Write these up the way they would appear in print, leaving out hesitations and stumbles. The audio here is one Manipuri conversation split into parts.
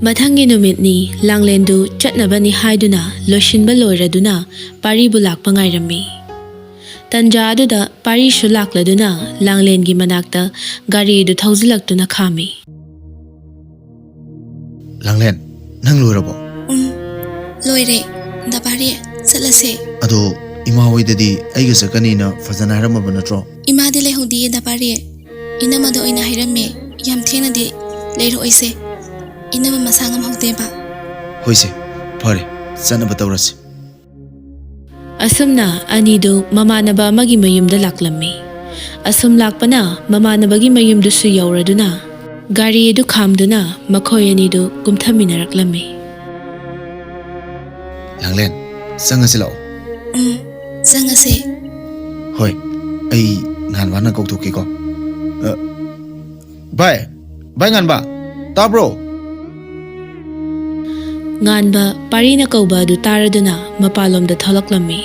Mathangi numitni langlendu chatnabani haiduna loishinba loiraduna paribu lakpa ngairami. Tanja aduda pari shu lakladuna langlengi manakta gari du thauzilaktuna khami. Langlen, nang loirabo? Loire, dapari, salase. Ado, ima hoidadi aiga sakanina fazana haramaba natro? Ima de lehudi dapari. Inama do ina hirame, yam thena de leiro oise. Inama masangam haudeba. Hoise, pare, sanaba tawrasi. Asumna anidu mamanaba amagi mayumda laklammi. Asum lakpana mamanabagi mayumdusu yauraduna. Gari edu khamduna makhoi anidu kumthaminaraklami. Langlen, sangasi lao? Sangase. Hoi, ai nganwana kauthoke ko. Bye nganba. Tabro. Nganba parina kauba du taraduna mapalomda tholaklammi.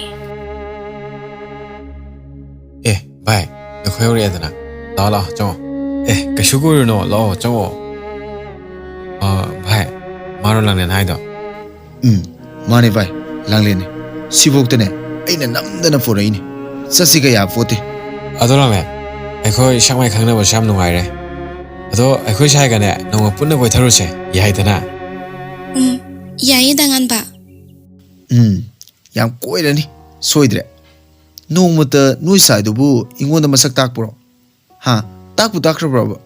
Bye. Nakhoi ori adana. La chamo. Kashuguru no lo chamo. Bye. Maro Langlen haido. Mane bye. Langlen ne. Sivoktane aina namdana foraini. Sasiga ya fote. Ado Langlen. Akhoi shangmai khangna ba sham nungai re. Ado akhoi shai ga ne nong punna koi tharuse yai dana. Yai dangan ba. Yam koirani. Soidre. Nongmata noi saidubu ingonda masak takpro. Ha, takpu takrabro.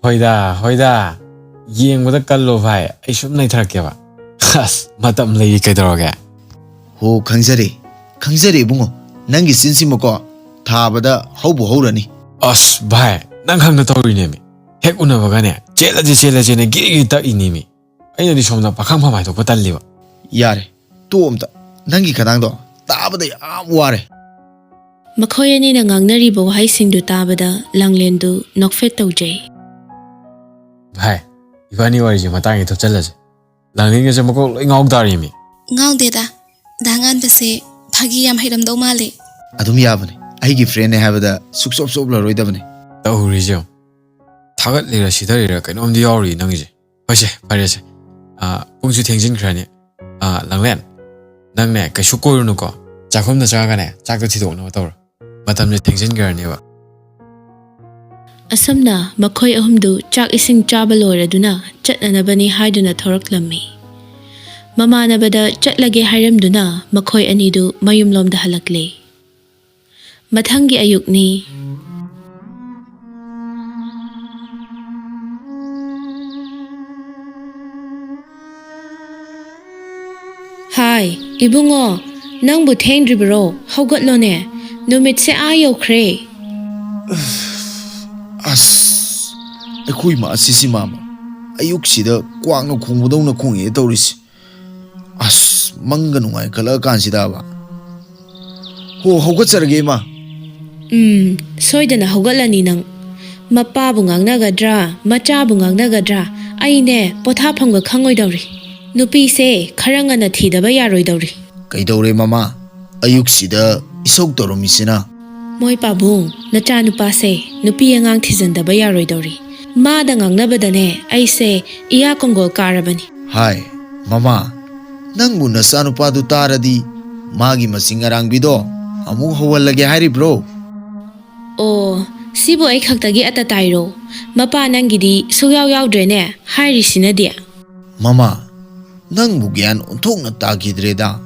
Hoida. Yengboda kallo bhai. Ai sum nai tharakke ba. Khas matam lei kaidoroge. Ho khangzare bungo. Nangi sinsimako thabada haubu haurani. As bhai, nang khangna tawrine mi. Hek unabaga ne chela ne giri ta inimi. Aina di somna pakhang phamai to patalliba. Yare, tomta. Nangi khadangdo tabada yam ware. Makhoi ani na ngangnariba wahaisingdu tabada langlendu nokfet taujai. Bhai, ibani wari je matangi thopchalaje. Langlen ge jamako loi ngau darimi. Ngau deda. Dangan bese phagi yam hiram do male. Adum yabane. Aigi friend ne habada suksop sobla roidabane. Tawuri je. Thagat lira sidari kainom di yauri nangje. Hoise, parese. Pungsu thengjin khrani. Langlen. Nang ne kaishu koirunu ko. Chakhom na chaga ne chakto thidok no tawra. Matam ne thengjin garni ba. Asamna makhoi ahumdu chak ising chaba loiraduna chatnanabani haiduna thoraklammi. Mamanabada chatlage hairamduna makhoi anidu mayumlomda halakle. Mathangi ayukni Hai, ibungo, nangbu thengdribro, haugatlone, numitse ayokre. Ekhui ma asisi mama. Ayuk sida kwangno khungudong khungi tawrisi. Manga nungai kala kansida ba. Ho haugatsarge ma. Soidana haugatlani nang. Mapa bu ngangnagadra, macha bu ngangnagadra, aine potha phamga khangoi dawri. Nupi se kharangana thidaba yaroi dawri. Kaidore mama. Ayuk sida isok toromisina. Moi pabung, nacha nupa se nupi angang thizandaba yaroi dawri. Ma da ngangnabadane aise iya kongol karabani. Hai, mama. Nangbu nasa nupadu taradi magi masing arangbido amu hawalage hari bro. Oh, sibo ay khaktagi atatairo. Mapa nangidi suyaw yaudre ne hari sinadia. Mama, nangbu gyan unthok na takidreda.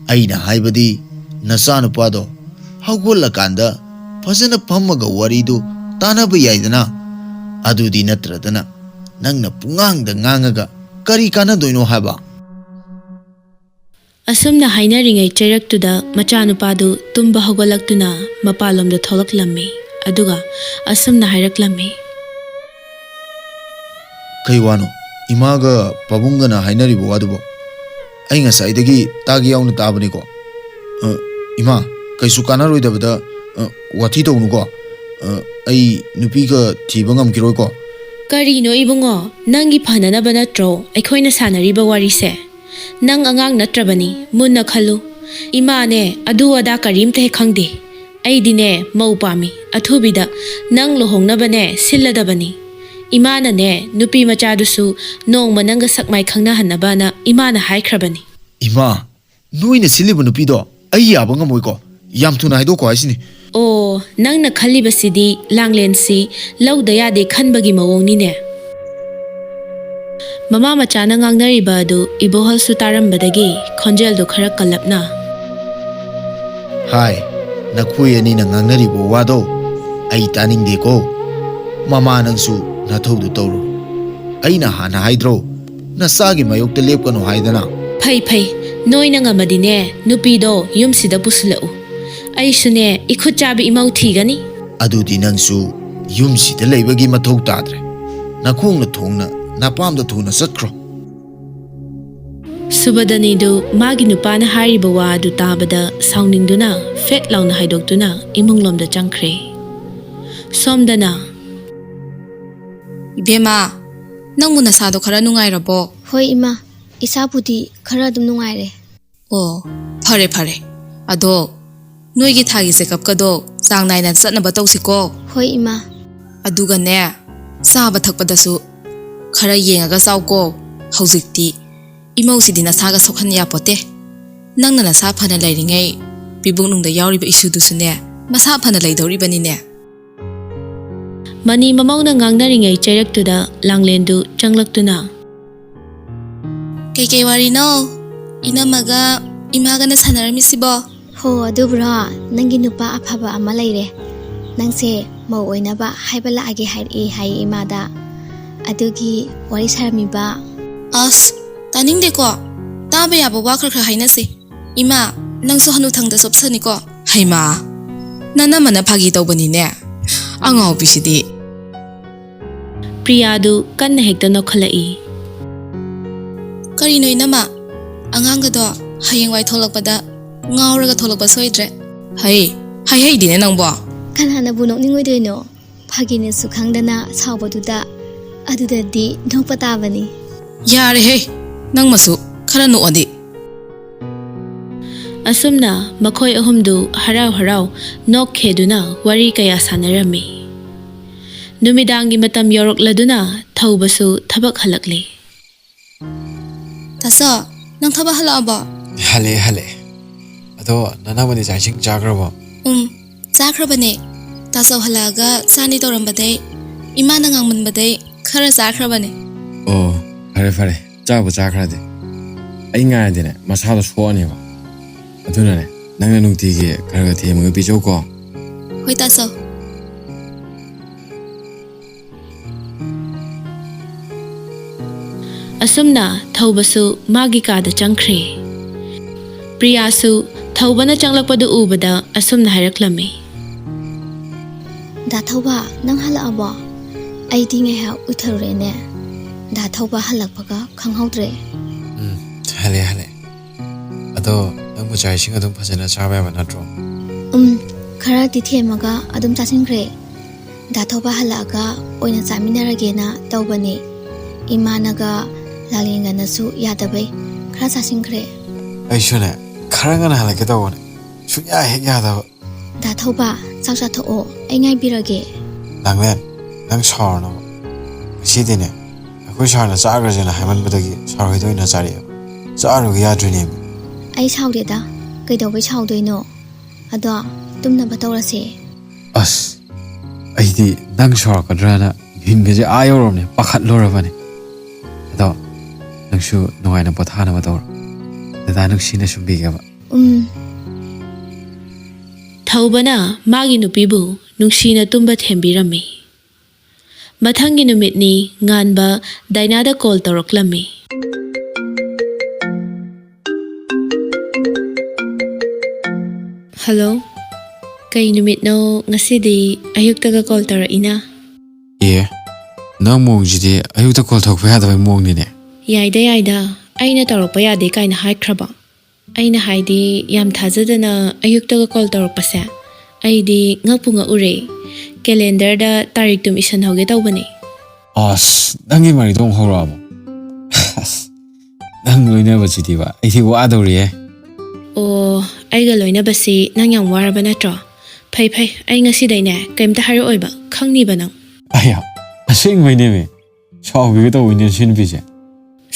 Aina haibadi nasa nupado hawalakanda fazana phammaga waridu tanaba yaidana. Adudi natradana nangna pungangda ngangaga kari kanadoino haba. Asumna hainaringai chairaktuda machanupadu tumba hogolaktuna mapalomda tholaklammi. Aduga asumna hairaklammi. Kaiwano, imaga pabungana hainaribo wadubo. Ai ngasaidagi tagi yauna tabani ko. Ima, kaisu kanaroidabada wathi tawnu ko. Ai nupiga thiba ngamkiroi ko. Karino ibungo, nangi phananaba natro aikhoina sanariba warise. Nang angang natrabani munna khalu. Ima ne adu ada karim te khangde. Aidine mau pami athubida nang lohongnabane silladabani. Imana nupi machadusu nong mananga sakmai khangna hanabana imana haikrabani. Ima, noina silibu nupido, ai yabanga moiko, yam tuna haido ko haisini. Oh, nang na khalibasidi langlen si lauda yade khanbagi mawongni ne. Mama machana ngangnariba adu ibohal su tarambadagi khonjel do khara kalapna. Hai, nakhui ani na ngangnaribo wado, ai taningde ko. Mama nangsu na thodu tawru. Ai na hana haidro, na sagi mayokta lepkano haidana. Phai, noina ngamadine nupido yumsida pusulau. Aisune ikuchabi imau thigani. Adudi nangsu yumsida leibagi mathau tadre. Nakhongna thongna napamda thuna satkro. Subadanidu magi nupana hariba wa adu tabada sauningduna fet launa haidoktuna imunglomda changkhre. Somdana Ibema, nang muna sado khara nungai rabo. Hoi ima, isabudi khara dum nungai re. Oh, phare. Ado, noigi thagi se kap kado sang nai na satna batau siko. Hoi ima. Aduga ne, saba thakpadasu khara yengaga sauko. Hauzikti, imau sidina saga sokhan ya pote. Nang na sa phana lairingai, bibung nungda yauriba isu dusune, masa phana laidoribani ne. Mani mamawna ngangnari chairaktuda langlendu changlaktuna. Kay wari no, inamaga imaga na sanarami sibo. Ho adubra nangi nupa aphaba ama leire. Nangse mau oinaba haibala age hairi hai imada. Adugi wari saramiba. As, taning deko. Tabe yaba wakar kha haina si. Ima, nang so hanu thangda sopsani ko. Haima, nana mana phagi tawbani ne. Angau bisidi. Priyadu kan hekta nokhalai. Kari no inama, anganga do hayeng wai tholakpada ngauraga tholakpa soidre. Hai dine nang bo. Kanhana bunok ningoi doino. Phagine sukhangdana saubaduda. Adudadi nopatavani. Yare he, nang masu khara no adi. Asumna makhoi ahumdu harau nok kheduna wari kaya sanarami. Numidangi matam yorokladuna thaubasu thabak halakli. Taso, nang thaba hala ba? Hale. Ado nanamani jaising jagrabo. Zakrabane. Taso halaga sani torambade. Imana ngangman bade khara zakrabane. Oh, fare. Jabu jagrade. Ai ngaadine masado suani ba. Adunane nangna nungtigi kharaga themaga bijoko. Hoi taso. Asumna thaubasu magi kada changkhre. Priyasu thaubana changlakpadu ubada asumna hairakhlami. Da thauba nang hala aba. Aidi ngai ha utharure ne. Da thauba halakpaga khanghaudre. Hale. Ado nangmu jaising adum phajana chaba ba natro. Khara ti themaga adum chasingre. Da thauba halaga oina chaminaragena tawbani. Imanaga lalinga nasu yadabai khara chasingre. Aishune kharangana halake tawone. Sunya hek yada. Da thauba chakcha tho ai ngai birage. Langlen nang sarno. Sidine akoi sarna chagrajena haimanbadagi sarhoidoina chari. Charu yadrine. Ai chaude da kaidobai chaudoino. Ado tumna batawrase. As aidi nang sarkadrana hingaje ayoromne pakhat lorabane. Ado nangsu nuaina pothana batawr. Dada nuksina sumbigaba. Thaubana magi nupibu nungsina tumba thembirami. Mathangi numitni nganba dainada call toroklami. Hello. Kay numit no ngasidi ayuktaga call taraina. Yeah. Nang mongjidi ayukta call thokpa yadabay mongnine. Yaida. Aina tarokpa yade kaina haikraba. Aina haidi yam thajadana ayuktaga call taropase. Aidi ngakpunga ure. Calendar da tarik tum isan hoge tawbani. As nangi mari dong horabo. Nang loina bachidi ba. Aiti wadawri Oh, aiga loina basi nang yang waraba natro. Phai ai ngasidaine kaimta haro oiba khangni ba nang. Aya. ꯑꯁꯦꯡꯕꯩꯅꯦ ꯃꯤ ꯁꯥꯎꯕꯤꯒ ꯇꯧꯕꯅꯦ ꯁꯤ ꯅꯨꯄꯤꯁꯦ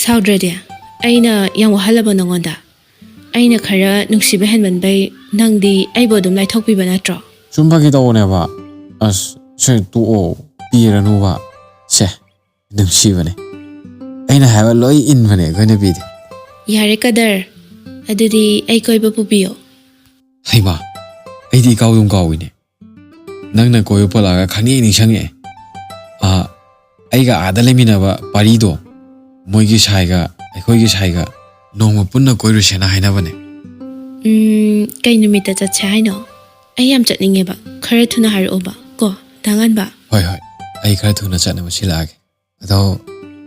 ꯁꯥꯎꯗ꯭ꯔꯗꯤ ꯑꯩꯅ ꯌꯥꯝ ꯋꯥꯍꯜꯂꯕ ꯅꯉꯣꯟꯗ ꯑꯩꯅ ꯈꯔ ꯅꯨꯡꯁꯤꯕ ꯍꯦꯟꯃꯟꯕꯩ ꯅꯪꯗꯤ ꯑꯩꯕꯨ ꯑꯗꯨꯝ ꯂꯥꯏꯊꯣꯛꯄꯤꯕ ꯅꯠꯇ꯭ꯔꯣ ꯁꯨꯝ ꯐꯥꯒꯤ ꯇꯧꯕꯅꯦꯕ ꯑꯁ ꯁꯦ ꯇꯣꯛꯑꯣ ꯄꯤꯔꯅꯨꯕ ꯁꯦ ꯅꯨꯡꯁꯤꯕꯅꯦ ꯑꯩꯅ ꯍꯥꯏꯕ ꯂꯣꯏ ꯏꯟꯕꯅꯦ ꯑꯩꯈꯣꯏ ꯅꯨꯄꯤꯗꯤ ꯌꯥꯔꯦ ꯀꯗꯔ ꯑꯗꯨꯗꯤ ꯑꯩ ꯀꯣꯏꯕ ꯄꯨꯕꯤꯌꯣ ꯍꯩꯃꯥ ꯑꯩꯗꯤ ꯏꯀꯥꯎꯗꯨꯝ ꯀꯥꯎꯏꯅꯦ ꯅꯪꯅ ꯀꯣꯏꯕ ꯄꯣꯠꯂꯛꯑꯒ ꯈꯪꯅꯤꯡ ꯅꯤꯡꯁꯪꯉꯛꯑꯦ ꯑꯩꯒ ꯑꯥꯗ ꯂꯩꯃꯤꯟꯅꯕ ꯄꯥꯔꯤꯗꯣ ꯃꯣꯏꯒꯤ ꯁꯥꯏꯒ ꯑꯩꯈꯣꯏꯒꯤ ꯁꯥꯏꯒ ꯅꯣꯡꯃ ꯄꯨꯟꯅ ꯀꯣꯏꯔꯨꯁꯦꯅ ꯍꯥꯏꯅꯕꯅꯦ ꯀꯩ ꯅꯨꯃꯤꯠꯇ ꯆꯠꯁꯦ ꯍꯥꯏꯅꯣ ꯑꯩ ꯌꯥꯝ ꯆꯠꯅꯤꯡꯉꯦꯕ ꯈꯔ ꯊꯨꯅ ꯍꯥꯏꯔꯛꯑꯣꯕ ꯀꯣ ꯗꯥꯡꯉꯥꯟꯕ ꯍꯣꯏ ꯍꯣꯏ ꯑꯩ ꯈꯔ ꯊꯨꯅ ꯆꯠꯅꯕ ꯁꯤꯜꯂꯛꯑꯒꯦ ꯑꯗꯣ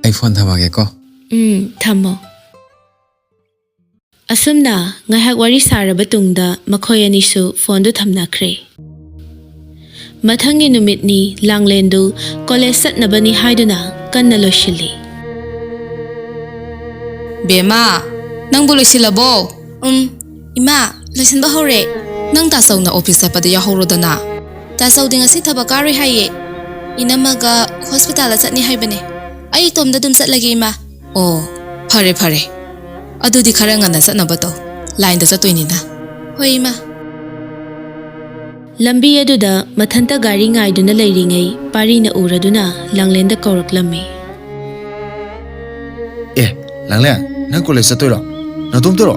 ꯑꯩ ꯐꯣꯟ ꯊꯝꯃꯒꯦꯀꯣ ꯊꯝꯃꯣ ꯑꯁꯨꯝꯅ ꯉꯥꯏꯍꯥꯛ ꯋꯥꯔꯤ ꯁꯥꯔꯕ ꯇꯨꯡꯗ ꯃꯈꯣꯏ ꯑꯅꯤꯁꯨ ꯐꯣꯟꯗꯨ ꯊꯝꯅꯈ꯭ꯔꯦ ꯃꯊꯪꯒꯤ ꯅꯨꯃꯤꯠꯅꯤ ꯂꯥꯡꯂꯦꯟꯗꯨ ꯀꯣꯂꯦꯖ ꯆꯠꯅꯕꯅꯤ ꯍꯥꯏꯗꯨꯅ ꯀꯟꯅ ꯂꯣꯏꯁꯤꯜꯂꯤ ꯕꯦꯃꯥ ꯅꯪꯕꯨ ꯂꯣꯏꯁꯤꯜꯂꯕꯣ ꯏꯃꯥ ꯂꯣꯏꯁꯤꯟꯕ ꯍꯧꯔꯦ ꯅꯪ ꯇꯥꯆꯧꯅ ꯑꯣꯐꯤꯁ ꯆꯠꯄꯗ ꯌꯥꯎꯍꯧꯔꯣꯗꯅ ꯇꯥꯆꯧꯗꯤ ꯉꯁꯤ ꯊꯕꯛ ꯀꯥꯔꯣꯏ ꯍꯥꯏꯌꯦ ꯏꯅꯝꯃꯒ ꯍꯣꯁꯄꯤꯇꯥꯜꯗ ꯆꯠꯅꯤ ꯍꯥꯏꯕꯅꯦ ꯑꯩ ꯏꯇꯣꯝꯗ ꯑꯗꯨꯝ ꯆꯠꯂꯒꯦ ꯏꯃꯥ ꯑꯣ ꯐꯔꯦ ꯐꯔꯦ ꯑꯗꯨꯗꯤ ꯈꯔ ꯉꯟꯅ ꯆꯠꯅꯕ ꯇꯧ ꯂꯥꯏꯟꯗ ꯆꯠꯇꯣꯏꯅꯤꯅ ꯍꯣꯏ ꯏꯃꯥ ꯂꯝꯕꯤ ꯑꯗꯨꯗ ꯃꯊꯟꯇ ꯒꯥꯔꯤ ꯉꯥꯏꯗꯨꯅ ꯂꯩꯔꯤꯉꯩ ꯄꯥꯔꯤꯅ ꯎꯔꯗꯨꯅ ꯂꯥꯡꯂꯦꯟꯗ ꯀꯧꯔꯛꯂꯝꯃꯤ ꯂꯥꯡꯂꯦꯟ ꯅꯪ ꯀꯣꯂꯦꯖ ꯆꯠꯇꯣꯏꯔꯣ ꯅꯇꯣꯝꯇꯔꯣ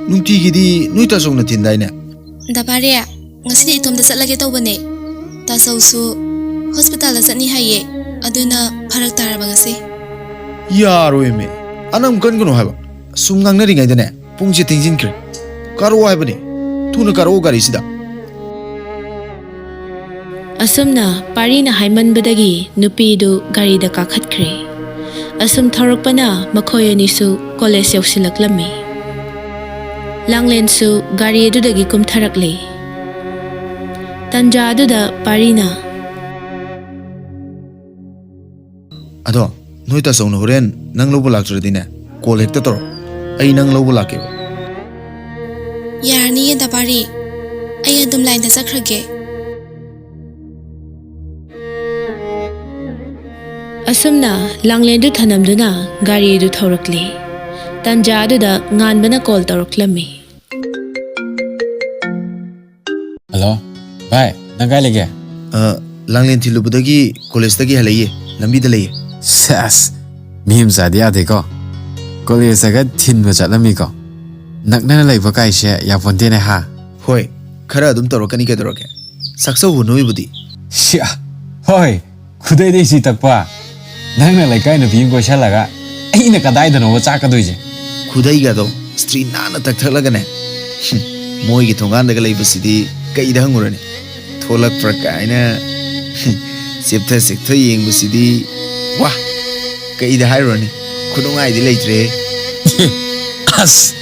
ꯅꯨꯡꯇꯤꯒꯤꯗꯤ ꯅꯣꯏ ꯇꯥꯆꯧꯅ ꯊꯤꯟꯗꯥꯏꯅꯦ ꯗꯄꯥꯔꯦ ꯉꯁꯤꯗꯤ ꯏꯇꯣꯝꯗ ꯆꯠꯂꯒꯦ ꯇꯧꯕꯅꯦ ꯇꯥꯆꯧꯁꯨ ꯍꯣꯁꯄꯤꯇꯥꯜꯗ ꯆꯠꯅꯤ ꯍꯥꯏꯌꯦ ꯑꯗꯨꯅ ꯐꯔꯛ ꯇꯥꯔꯕ ꯉꯁꯤ ꯌꯥꯔꯣꯏꯃꯦ ꯑꯅꯝ ꯀꯟꯒꯅꯨ ꯍꯥꯏꯕ ꯁꯨꯝ ꯉꯥꯡꯅꯔꯤꯉꯩꯗꯅꯦ ꯄꯨꯡꯁꯦ ꯊꯦꯡꯖꯤꯟꯈ꯭ꯔꯦ ꯀꯥꯔꯛꯑꯣ ꯍꯥꯏꯕꯅꯦ ꯊꯨꯅ ꯀꯥꯔꯛꯑꯣ ꯒꯥꯔꯤꯁꯤꯗ ꯑꯁꯨꯝꯅ ꯄꯥꯔꯤꯅ ꯍꯥꯏꯃꯟꯕꯗꯒꯤ ꯅꯨꯄꯤꯗꯨ ꯒꯥꯔꯤꯗ ꯀꯥꯈꯠꯈ꯭ꯔꯦ ꯑꯁꯨꯝ ꯊꯧꯔꯛꯄꯅ ꯃꯈꯣꯏ ꯑꯅꯤꯁꯨ ꯀꯣꯂꯦꯖ ꯌꯧꯁꯤꯜꯂꯛꯂꯝꯃꯤ ꯂꯥꯡꯂꯦꯟꯁꯨ ꯒꯥꯔꯤ ꯑꯗꯨꯗꯒꯤ ꯀꯨꯝꯊꯔꯛꯂꯦ ꯇꯟꯖꯥ ꯑꯗꯨꯗ ꯄꯥꯔꯤꯅ ꯑꯗꯣ ꯅꯣꯏ ꯇꯥꯆꯧꯅ ꯍꯣꯔꯦꯟ ꯅꯪ ꯂꯧꯕ ꯂꯥꯛꯇ꯭ꯔꯗꯤꯅꯦ ꯀꯣꯜ ꯍꯦꯛꯇ ꯇꯧꯔꯣ ꯑꯩ ꯅꯪ ꯂꯧꯕ ꯂꯥꯛꯀꯦꯕ ꯌꯥꯔꯅꯤꯌꯦ ꯗꯄꯥꯔꯤ ꯑꯩ ꯑꯗꯨꯝ ꯂꯥꯏꯟꯗ ꯆꯠꯈ꯭ꯔꯒꯦ ꯑꯁꯨꯝꯅ ꯂꯥꯡꯂꯦꯟꯗꯨ ꯊꯅꯝꯗꯨꯅ ꯒꯥꯔꯤ ꯑꯗꯨ ꯊꯧꯔꯛꯂꯦ ꯇꯟꯖꯥ ꯑꯗꯨꯗ ꯉꯥꯟꯕꯅ ꯀꯣꯜ ꯇꯧꯔꯛꯂꯝꯃꯤ ꯍꯜꯂꯣ ꯚꯥꯏ ꯅꯪ ꯀꯥꯏ ꯂꯩꯒꯦ ꯂꯥꯡꯂꯦꯟ ꯊꯤꯜꯂꯨꯕꯗꯒꯤ ꯀꯣꯂꯦꯖꯇꯒꯤ ꯍꯜꯂꯛꯏꯌꯦ ꯂꯝꯕꯤꯗ ꯂꯩꯌꯦ ꯁꯦꯁ ꯃꯤ ꯃꯆꯥꯗꯤ ꯌꯥꯗꯦꯀꯣ ꯀꯣꯂꯦꯖꯇꯒ ꯊꯤꯟꯕ ꯆꯠꯂꯝꯃꯤꯀꯣ ꯅꯛꯅꯅ ꯂꯩꯕ ꯀꯥꯏꯁꯦ ꯌꯥꯄꯣꯟꯇꯦꯅꯦ ꯍꯥ ꯍꯣꯏ ꯈꯔ ꯑꯗꯨꯝ ꯇꯧꯔꯛꯀꯅꯤ ꯀꯩꯗꯧꯔꯒꯦ ꯁꯛꯆꯧꯕ ꯅꯣꯏꯕꯨꯗꯤ ꯁꯤꯌꯥ ꯍꯣꯏ ꯈꯨꯗꯩꯗꯩ ꯁꯤ ꯇꯛꯄ ꯅꯪꯅ ꯂꯩꯀꯥꯏ ꯅꯨꯄꯤ ꯑꯃ ꯀꯣꯏꯁꯜꯂꯒ ꯑꯩꯅ ꯀꯗꯥꯏꯗꯅꯣꯕ ꯆꯥꯛꯀꯗꯣꯏꯁꯦ ꯈꯨꯗꯩꯒꯗꯣ ꯁ꯭ꯇ꯭ꯔꯤ ꯅꯥꯟꯅ ꯇꯛꯊꯠꯂꯒꯅꯦ ꯃꯣꯏꯒꯤ ꯊꯣꯡꯒꯥꯟꯗꯒ ꯂꯩꯕꯁꯤꯗꯤ ꯀꯩꯗ ꯍꯪꯉꯨꯔꯅꯤ ꯊꯣꯛꯂꯛꯄ꯭ꯔꯥ ꯀꯥꯏꯅ ꯆꯦꯞꯊ ꯆꯦꯛꯊ ꯌꯦꯡꯕꯁꯤꯗꯤ ꯋꯥ ꯀꯩꯗ ꯍꯥꯏꯔꯨꯔꯅꯤ ꯈꯨꯅꯨꯡꯉꯥꯏꯗꯤ ꯂꯩꯇ꯭ꯔꯦ ꯑꯁ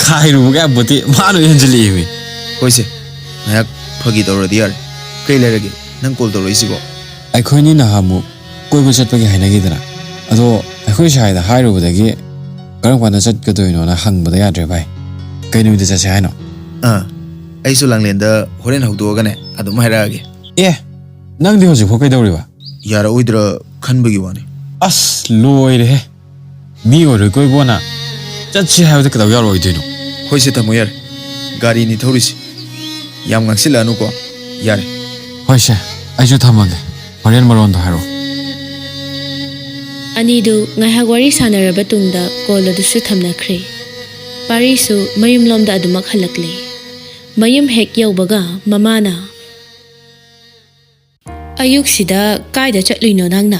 ꯈꯥꯏꯔꯨꯕꯒ ꯌꯥꯄꯣꯠꯇꯦ ꯃꯥꯅ ꯍꯦꯟꯖꯜꯂꯛꯏꯃꯤ ꯍꯣꯏꯁꯦ ꯉꯥꯏꯍꯥꯛ ꯐꯥꯒꯤ ꯇꯧꯔꯗꯤ ꯌꯥꯔꯦ ꯀꯩ ꯂꯩꯔꯒꯦ ꯅꯪ ꯀꯣꯜ ꯇꯧꯔꯛꯏꯁꯤꯕꯣ ꯑꯩꯈꯣꯏꯅꯤ ꯅꯍꯥꯟꯃꯨꯛ ꯀꯣꯏꯕ ꯆꯠꯄꯒꯤ ꯍꯥꯏꯅꯈꯤꯗꯅ ꯑꯗꯣ ꯑꯩꯈꯣꯏ ꯁꯥꯏꯗ ꯍꯥꯏꯔꯨꯕꯗꯒꯤ ꯀꯔꯝ ꯀꯥꯟꯗ ꯆꯠꯀꯗꯣꯏꯅꯣꯅ ꯍꯪꯕꯗ ꯌꯥꯗ꯭ꯔꯦ ꯚꯥꯏ ꯀꯩ ꯅꯨꯃꯤꯠꯇ ꯆꯠꯁꯦ ꯍꯥꯏꯅꯣ ꯑꯩꯁꯨ ꯂꯥꯡꯂꯦꯟꯗ ꯍꯣꯔꯦꯟ ꯍꯧꯗꯣꯛꯑꯒꯅꯦ ꯑꯗꯨꯝ ꯍꯥꯏꯔꯛꯑꯒꯦ ꯑꯦ ꯅꯪꯗꯤ ꯍꯧꯖꯤꯛꯐꯥꯎ ꯀꯩꯗꯧꯔꯤꯕ ꯌꯥꯔꯛꯑꯣꯏꯗ꯭ꯔꯥ ꯈꯟꯕꯒꯤ ꯋꯥꯅꯤ ꯑꯁ ꯂꯣꯏꯔꯦꯍꯦ ꯃꯤ ꯑꯣꯏꯔꯣꯏ ꯀꯣꯏꯕꯣꯅ ꯆꯠꯁꯤ ꯍꯥꯏꯕꯗ ꯀꯩꯗꯧ ꯌꯥꯔꯣꯏꯗꯣꯏꯅꯣ ꯍꯣꯏꯁꯦ ꯊꯝꯃꯣ ꯌꯥꯔꯦ ꯒꯥꯔꯤꯅꯤ ꯊꯧꯔꯤꯁꯤ ꯌꯥꯝ ꯉꯥꯡꯁꯤꯜꯂꯛꯑꯅꯨꯀꯣ ꯌꯥꯔꯦ ꯍꯣꯏꯁꯦ ꯑꯩꯁꯨ ꯊꯝꯃꯒꯦ ꯍꯣꯔꯦꯟ ꯃꯔꯣꯟꯗꯣ ꯍꯥꯏꯔꯛꯑꯣ ꯑꯅꯤꯗꯨ ꯉꯥꯏꯍꯥꯛ ꯋꯥꯔꯤ ꯁꯥꯟꯅꯔꯕ ꯇꯨꯡꯗ ꯀꯣꯜ ꯑꯗꯨꯁꯨ ꯊꯝꯅꯈ꯭ꯔꯦ ꯄꯥꯔꯤꯁꯨ ꯃꯌꯨꯝꯂꯣꯝꯗ ꯑꯗꯨꯃꯛ ꯍꯜꯂꯛꯂꯦ ꯃꯌꯨꯝ ꯍꯦꯛ ꯌꯧꯕꯒ ꯃꯃꯥꯅ ꯑꯌꯨꯛꯁꯤꯗ ꯀꯥꯏꯗ ꯆꯠꯂꯨꯏꯅꯣ ꯅꯪꯅ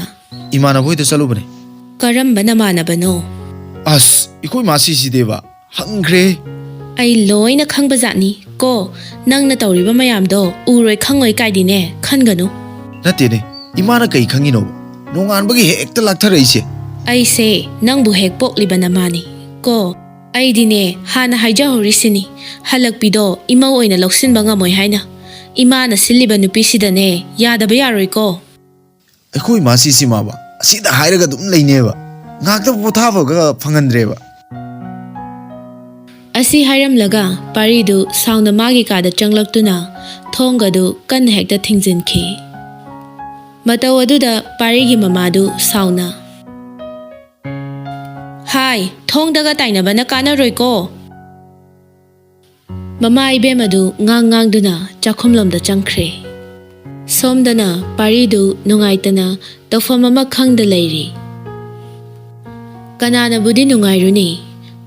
ꯏꯃꯥꯟꯅꯕ ꯍꯣꯏꯗ ꯆꯠꯂꯨꯕꯅꯦ ꯀꯔꯝꯕ ꯅꯃꯥꯟꯅꯕꯅꯣ ꯑꯁ ꯑꯩꯈꯣꯏ ꯃꯥꯁꯤꯁꯤꯗꯦꯕ ꯍꯪꯈ꯭ꯔꯦ ꯑꯩ ꯂꯣꯏꯅ ꯈꯪꯕ ꯖꯥꯠꯅꯤ ꯀꯣ ꯅꯪꯅ ꯇꯧꯔꯤꯕ ꯃꯌꯥꯝꯗꯣ ꯎꯔꯣꯏ ꯈꯪꯉꯣꯏ ꯀꯥꯏꯗꯤꯅꯦ ꯈꯟꯒꯅꯨ ꯅꯠꯇꯦꯅꯦ ꯏꯃꯥꯅ ꯀꯩ ꯈꯪꯉꯤꯅꯣꯕ ꯅꯣꯡꯉꯥꯟꯕꯒꯤ ꯍꯦꯛꯇ ꯂꯥꯛꯊꯔꯛꯏꯁꯦ ꯑꯩꯁꯦ ꯅꯪꯕꯨ ꯍꯦꯛ ꯄꯣꯛꯂꯤꯕ ꯅꯃꯥꯅꯤ ꯀꯣ ꯑꯩꯗꯤꯅꯦ ꯍꯥꯟꯅ ꯍꯥꯏꯖꯍꯧꯔꯤꯁꯤꯅꯤ ꯍꯜꯂꯛꯄꯤꯗꯣ ꯏꯃꯧ ꯑꯣꯏꯅ ꯂꯧꯁꯤꯟꯕ ꯉꯝꯃꯣꯏ ꯍꯥꯏꯅ ꯏꯃꯥꯅ ꯁꯤꯜꯂꯤꯕ ꯅꯨꯄꯤꯁꯤꯗꯅꯦ ꯌꯥꯗꯕ ꯌꯥꯔꯣꯏꯀꯣ ꯑꯩꯈꯣꯏ ꯃꯥꯁꯤꯁꯤꯃꯥꯕ ꯑꯁꯤꯗ ꯍꯥꯏꯔꯒ ꯑꯗꯨꯝ ꯂꯩꯅꯦꯕ ꯉꯥꯛꯇ ꯄꯣꯊꯥꯕꯒ ꯐꯪꯍꯟꯗ꯭ꯔꯦꯕ ꯑꯁꯤ ꯍꯥꯏꯔꯝꯂꯒ ꯄꯥꯔꯤꯗꯨ ꯁꯥꯎꯅ ꯃꯥꯒꯤ ꯀꯥꯗ ꯆꯪꯂꯛꯇꯨꯅ ꯊꯣꯡꯒꯗꯨ ꯀꯟꯅ ꯍꯦꯛꯇ ꯊꯤꯡꯖꯤꯟꯈꯤ Matau aduda parigi mamadu sauna. Hai, thong daga taina bana kana roiko. Mama ibe madu ngang duna chakhumlom da changkre. Somdana paridu nungaitana tofam ama khangda leiri. Kanana budi nungairuni.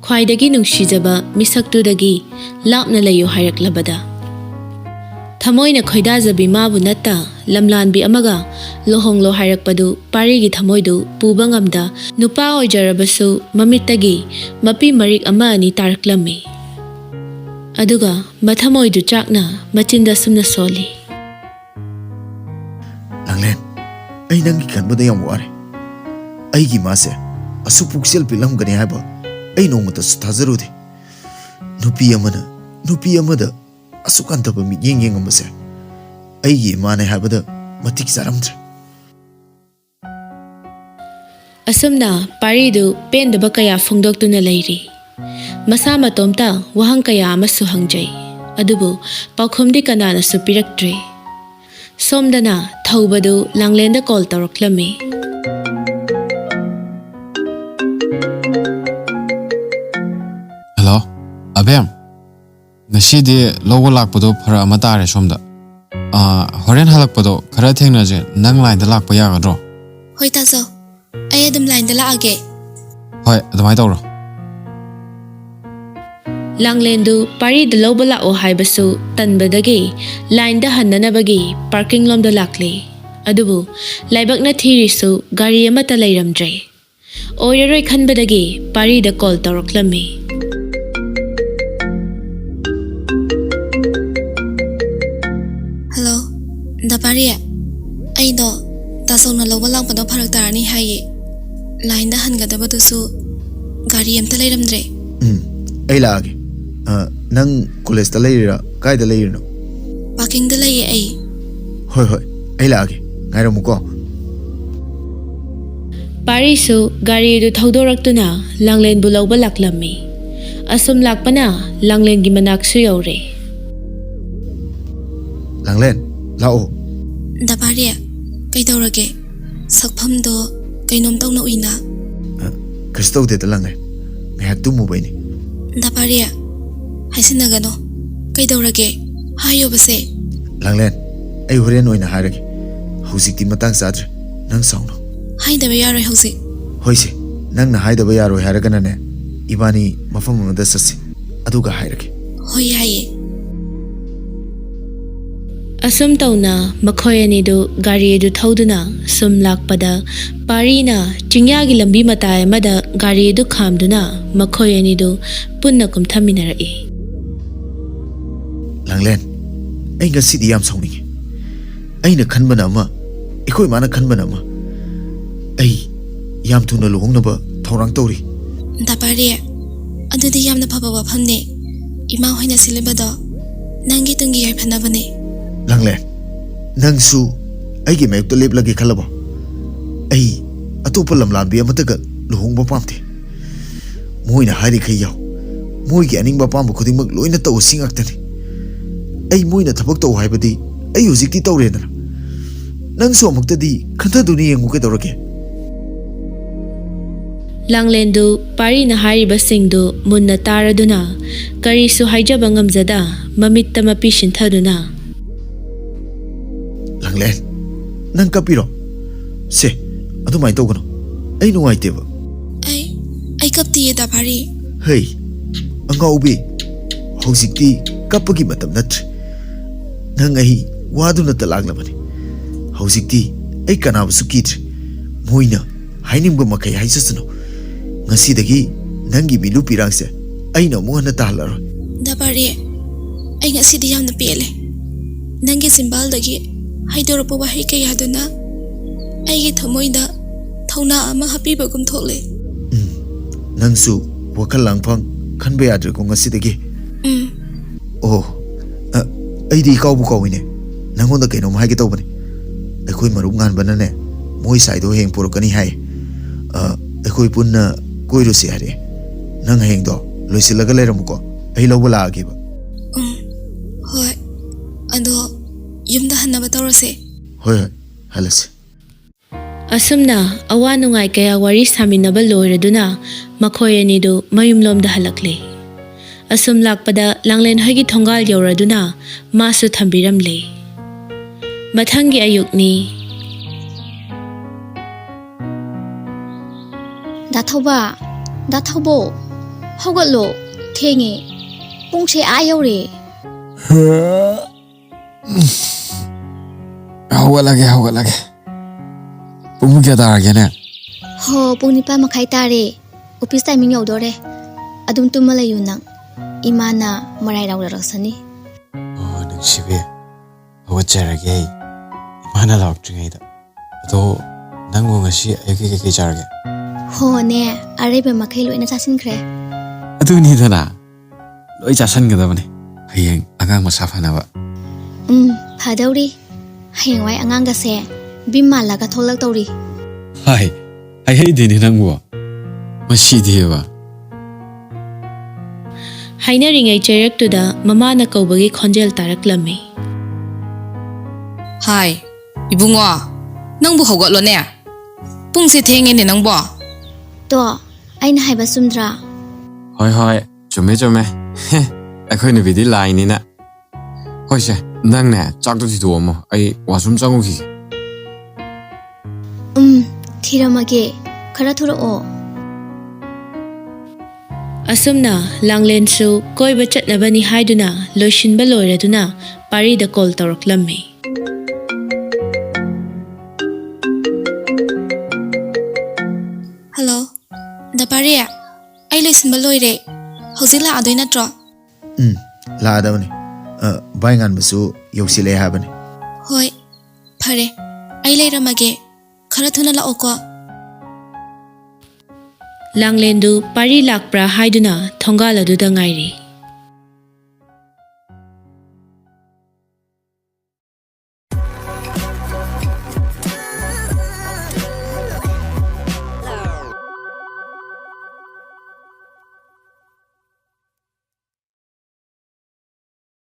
Khwaidagi nungshijaba misaktudagi lapna layo hairak-labada. Thamoina khoidajabi mabu natta lamlanbi amaga lohonglo hairak-padu parigi thamoidu puba ngamda nupa oijarabasu mamittagi mapi marik ama ani taraklammi. Aduga mathamoidu chakna machinda sumna soli. Langlen, ai nangi khanbada yam ware. Aigi mase asu puksel pilam gani haiba. Ai nongmata suthajarude. Nupi amada asukantaba mi yeng amase. Aigi mane haibada matik saramdre. Asumna paridu pendaba kaya phongdoktuna leiri. Masa matomta wahang kaya amasu hangjai. Adubu paukhumdi kanana su piraktre. Somdana thaubadu Langlenda call tawraklami. Hello, Abem. Nashidi logo lakpado para amatare somda. Horen halakpado khara thengnaje nang line da lakpa yagadro. Hoi tazo. Ay adum line da laage. Hoi, adumai tawro. Langlendu pari da lobala o haibasu tanbadagi line da hannanabagi parking lom da lakli. Adubu laibakna thirisu gari amata leiramdre. Oyaroi khanbadagi pari da call tawraklami. Hello, da pari. Ay do tasong na loba lang pado parak tarani hayi. Line da hangadabatusu gari amta leiramdre. Ai laage. Nang college da leira kai da leirno. Parking da laye ay. Hoi, ai laage. Ngairamuko. Parisu gari du thaudораktuna Langlen bu lawba laklammi. Asum lakpana Langlen gi manaksu yaure. Langlen, lao. Da pari. Kay tawrage. Sakpham do kainom tawna uina. Kristo de Langlen. Ngayak tumu baini. Da pari. Haisinagano. Kay tawrage. Hayo base. Langlen, ai horen oina hairage. Huzikti matang sadre. Nang sauna. Haidaba yaroi hausi. Hoise, nang na haidaba yaroi hairagana ne. Ibani mafam amada sasi. Aduga hairage. Hoi haye. Asum tauna makhoyani du gari du thauduna sum lakpada parina chingyagi lambi matai mada gari du khamduna makhoyani du punna kum thaminarai. Langlen, ai ngasidi yam sauni. Ai na khanbana ma, ikoi mana khanbana ma. Ai yam thuna luhongnaba thorang tawri. Da pari. Adudi yamna phaba wafamne. Ima hoina silibada nangi tungi yai phanabane. Langlen, nangsu aigi mayukta leplagi khalaba. Ai atopa lamlanbi amataga luhongba pamte. Moina hari khai yaw. Moigi aningba pamba khudingmak loina taw singaktani. Ai moina thabak taw haibadi ai hujikti tawrena. Nangsu amuktadi khantaduni yengu kedorage. Langlendu pari na hariba singdu munna taraduna karisu haijaba ngamjada mamitta mapi shinthaduna. Langlen, nang kapiro. Se, adumai tawgano. Ai nungaiteba. Ay kapti da pari. Hey, angaubi. Hujikti kapagi matam natre. Nang ai waduna talaglabani. Hujikti ai kanabasu kitre. Moina hainimga makai haisasano. Ngasidagi nangi milu pirangse aina muhana tahlaro. Da pari. Ay ngasidi yamna pele. Nangi simbaldagi haidoropa wahi kayaduna aigi thamoida thauna ama hapibagum thole. Nangsu wakal langphang khanba yadre ko ngasidagi. Oh, aidi kawbu kawine. Nangonda kainom haige tawbani. Aikoi marup nganbana ne moi saido heng porokani hai. Aikoi punna koiro se hare. Nang heng do loisilaga leiramuko. Ai lawba laagiba. Hoi. Ado yumda hanaba tawrase. Hoi, halase. Asumna awa nungai kaya wari saminaba loiraduna makhoi anidu mayumlomda halakle. Asum lakpada Langlen hoigi thongal yauraduna masu thambiramle. Mathangi ayukni Dathaubo haugatlo thengi pungse a yaure. Haugalage. Pung kya tarage ne? Ho pung nipa makhai tare. Office timing yaudore. Adum tumala yunang. Imana marai rauraraksani. Oh, nungsibe. Haugatjarage. Imana laukdringayda. Ado nangbu ngasi ayake jarage. Ho ne arebe makhai loina chasinkhre. Aduni dana. Loi chasangadabane. Hayeng agang masa phanaba. Phadauri. Hayengwai anganga se bimala ka tholak tauri. Hai. Hai dini nangbu. Masidiwa. hainaringai cherektuda mamana kaubagi khonjel taraklami. Hai, ibungo, nangbu haugatlo ne? Pungsi thengi ne nangbo? To, aina haiba sumdra. Hoi, chume. Akhoi ni bidi lai ni na. Hoi se, nang ne chak tu thidu mo. Ai wasum changu ki. Thiramage, khara thuro. Asumna Langlen su koiba chatnabani haiduna loishinba loiraduna parida call tawraklammi. Hello, da pari, ai loisinba loire. Hauzik la adoi natro? La adabani. Baingan basu yoksile habani. Hoi, pare. Ai leiramage. Khara thuna la oko. Langlendu pari lakpra haiduna thongala duda ngairi.